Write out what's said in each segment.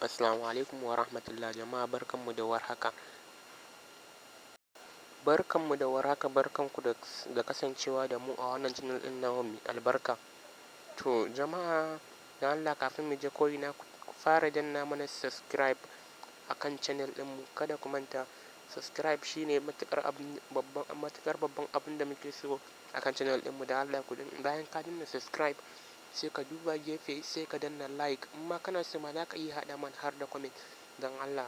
Assalamu alaikum wa rahmatullah jama'a barkanmu da warhaka. Barkanmu da warhaka, barkanku da kasancewa da mu a wannan channel ɗin namu mai albarka. To jama'a don Allah kafin mu je ko'ina ku fara danna mana subscribe a kan channel ɗinmu. Kada ku manta subscribe shine matuƙar babban abin da muke so a kan channel ɗinmu. Da Allah bayan ka danna subscribe sai ka duba gefe sai ka danna like. In ma kana so ma za ka iya haɗa man har da comment don Allah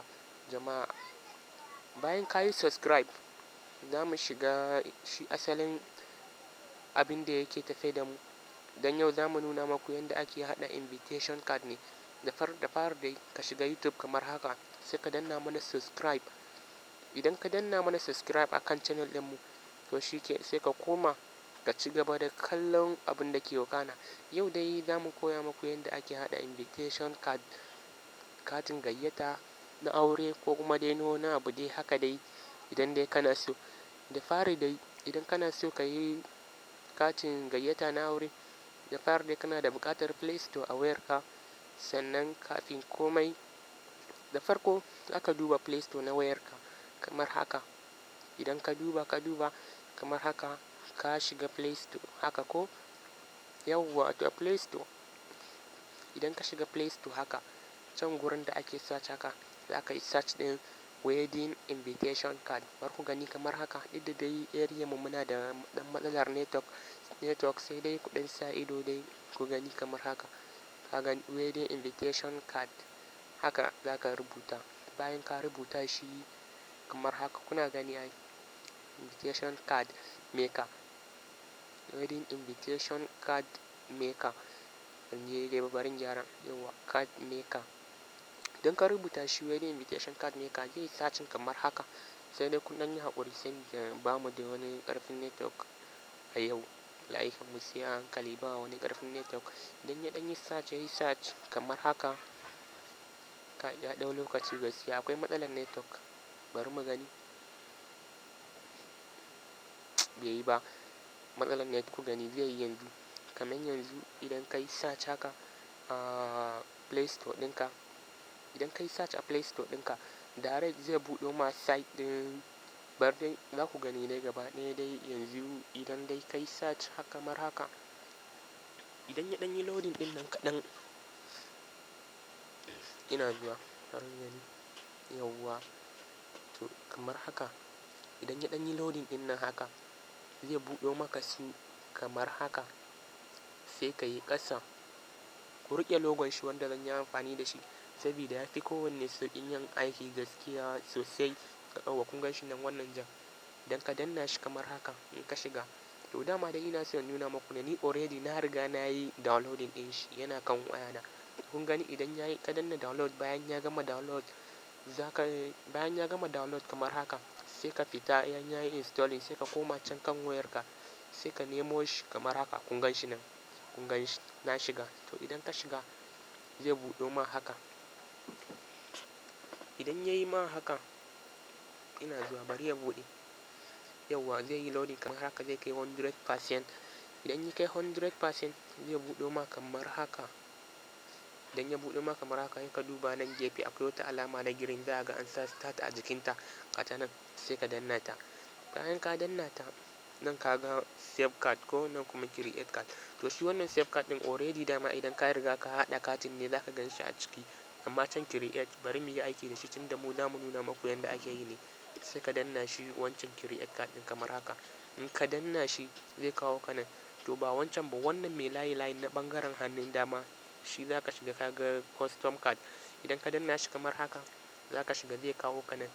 jama'a. Bayan ka yi subscribe za mu shiga shi asalin abin da yake tafe da mu. Don yau za mu nuna maku yadda ake haɗa invitation card ne. Da fara dai ka shiga YouTube kamar haka sai ka danna mana subscribe. Idan ka danna mana subscribe a kan channel ɗinmu to sai ka koma ka ci gaba da kallon abin da ke wakana. Yau dai za mu koya maku yadda ake haɗa invitation card, katin gayyata na aure ko kuma dai na wani abu dai haka dai idan dai kana so. Da fari dai idan kana so ka yi katin gayyata na aure, da fari dai kana da buƙatar Play Store a wayarka. Sannan kafin komai da farko za ka duba Play Store na wayarka kamar haka. Idan ka duba kamar haka ka shiga Play Store haka ko yawwa to Play Store. Idan ka shiga Play Store haka can gurin da ake search haka za ka yi search ɗin wedding invitation card. Bari ku gani kamar haka. Duk da dai area mu muna da ɗan matsalar network sai dai ku ɗan sa ido dai ku gani kamar haka. Ka gani wedding invitation card haka za ka rubuta. Bayan ka rubuta shi kamar haka kuna gani ai invitation card maker. Wedding invitation card maker. Bari gyara yawwa card maker. Idan ka rubuta shi wedding invitation card maker zai yi searching kamar haka. Sai dai kun ɗan yi haƙuri saboda ba mu da wani ƙarfin network a yau. Layukanmu sai a hankali ba wani ƙarfin network. Idan ya ɗan yi search kamar haka ya ɗau lokaci gaskiya akwai matsalar network. Bari mu gani. Bai yi ba. Matsalar network ku gani zai yi yanzu. Kamar yanzu idan ka yi search haka a Play Store ɗinka. Idan ka yi search a Play Store ɗinka direct zai buɗo ma site ɗin. Bari dai za ku gani dai gaba ɗaya dai yanzu idan dai ka yi search haka kamar haka. Idan ya ɗan yi loading ɗin nan kaɗan ina zuwa bari gani yawwa to kamar haka. Idan ya ɗan yi loading ɗin nan haka zai buɗo maka su kamar haka. Sai ka yi ƙasa. Ku riƙe logon shi wanda zan yi amfani da shi saboda ya fi kowanne sauƙin yin aiki gaskiya sosai. Yawwa kun gan shi nan wannan jan. Idan ka danna shi kamar haka in ka shiga to dama dai ina so in nuna maku ne ni already na riga na yi downloading ɗin shi yana kan wayana. Kun gani idan ka danna download bayan ya gama download kamar haka sai ka fita idan ya yi installing sai ka koma can kan wayarka sai ka nemo shi kamar haka. Kun gan shi nan. Kun gan shi na shiga. To idan ka shiga zai buɗo ma haka. Idan ya yi ma haka ina zuwa bari ya buɗe. Yawwa zai yi loading kamar haka zai kai 100%. Idan ya kai 100% zai buɗo ma kamar haka. Idan ya buɗo ma kamar haka sai ka duba nan gefe akwai wata alama na green za ka ga an sa start a jikinta. Gata nan sai ka danna ta. Bayan ka danna ta nan ka ga save card ko nan kuma create card. To shi wannan save card ɗin already dama idan ka riga ka haɗa katin ne za ka gan shi a ciki. Amma can create bari mu yi aiki da shi tunda mu za mu nuna maku yadda ake yi ne. Sai ka danna shi wancan create card ɗin kamar haka. In ka danna shi zai kawo ka nan. To ba wancan ba wannan mai layi na ɓangaren hannun dama shi za ka shiga ka ga custom card. Idan ka danna shi kamar haka za ka shiga zai kawo ka nan.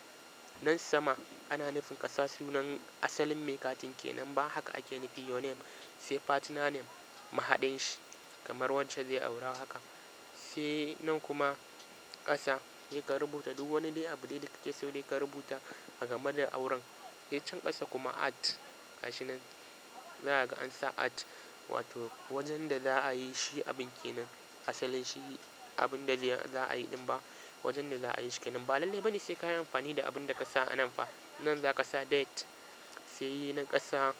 Nan sama ana nufin ka sa sunan asalin mai katin kenan ba haka ake nufi your name sai partner name mahaɗin shi kamar wacce zai aura haka. Sai nan kuma ƙasa sai ka rubuta duk wani dai abu dai da kake so dai ka rubuta a game da auren. Sai can ƙasa kuma art gashi nan za ka ga an sa art wato wajen da za a yi shi abin kenan. Asalin shi abin da za a yi ɗin ba wajen da za a yi shi kenan. Ba lallai bane sai ka yi amfani da abin da ka sa a nan fa. Nan za ka sa date sai na ƙasa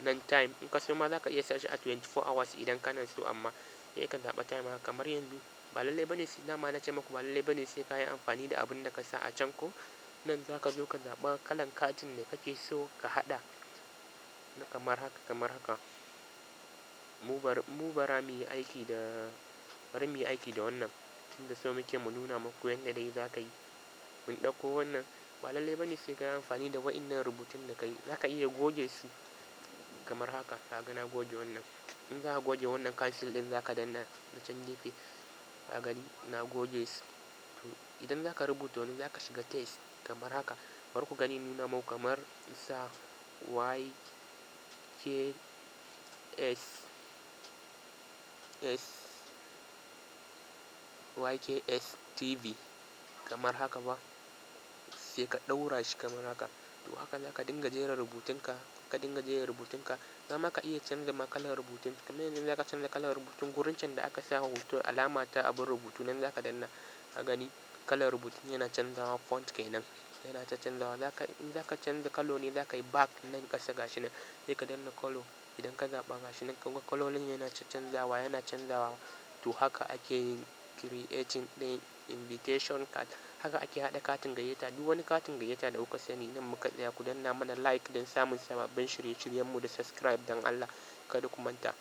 nan time. In ka so ma za ka iya sa shi a 24 hours idan kana so amma sai ka zaɓa time haka kamar yanzu ba lallai bane sai dama na ce muku ba lallai bane sai ka yi amfani da abin da ka sa a can ko. Nan za ka zo ka zaɓa kalan katin da kake so ka haɗa na kamar haka. Mu bara mu yi aiki da wannan tunda so muke mu nuna muku yanda dai za ka yi. Mun ɗauko wannan ba lallai bane sai ka yi amfani da wa'innan rubutun da ka yi, za ka iya goge su kamar haka. Ka ga na goge wannan. In za ka goge wannan cancel ɗin za ka danna na can gefe. Ka gani na goge su. To idan za ka rubuta wani za ka shiga text kamar haka. Bari ku gani nuna muku kamar sa YKS TV kamar haka ba, sai ka ɗaura shi kamar haka. To haka za ka dinga jera rubutunka, za ma ka iya canza ma kalar rubutun. Kamar yanzu za ka canza kalar rubutun gurin can da aka sa hoto alama ta abin rubutu nan za ka danna. Ka gani kalar rubutun yana canzawa, font kenan yana ta canzawa. In za ka canza kalo ne za ka yi back nan ƙasa gashi nan sai ka danna kalo. Idan ka zaɓa gashi nan kaga kalolin yana canzawa. To haka ake creating ɗin invitation card. Haka ake haɗa katin gayyata. Duk wani katin gayyata da kuka sani nan muka tsaya. Ku danna mana like don samun sababbin shirye-shiryenmu da subscribe don Allah. Kada ku manta.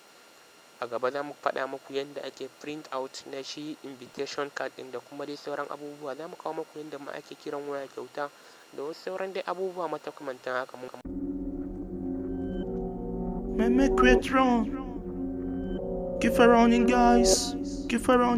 A gaba za mu faɗa muku yadda ake print out na shi invitation card ɗin da kuma dai sauran abubuwa. Za mu kawo muku yadda ma ake kiran waya kyauta da wasu sauran dai abubuwa makamantan haka. Make it wrong. Keep around, guys. Keep around.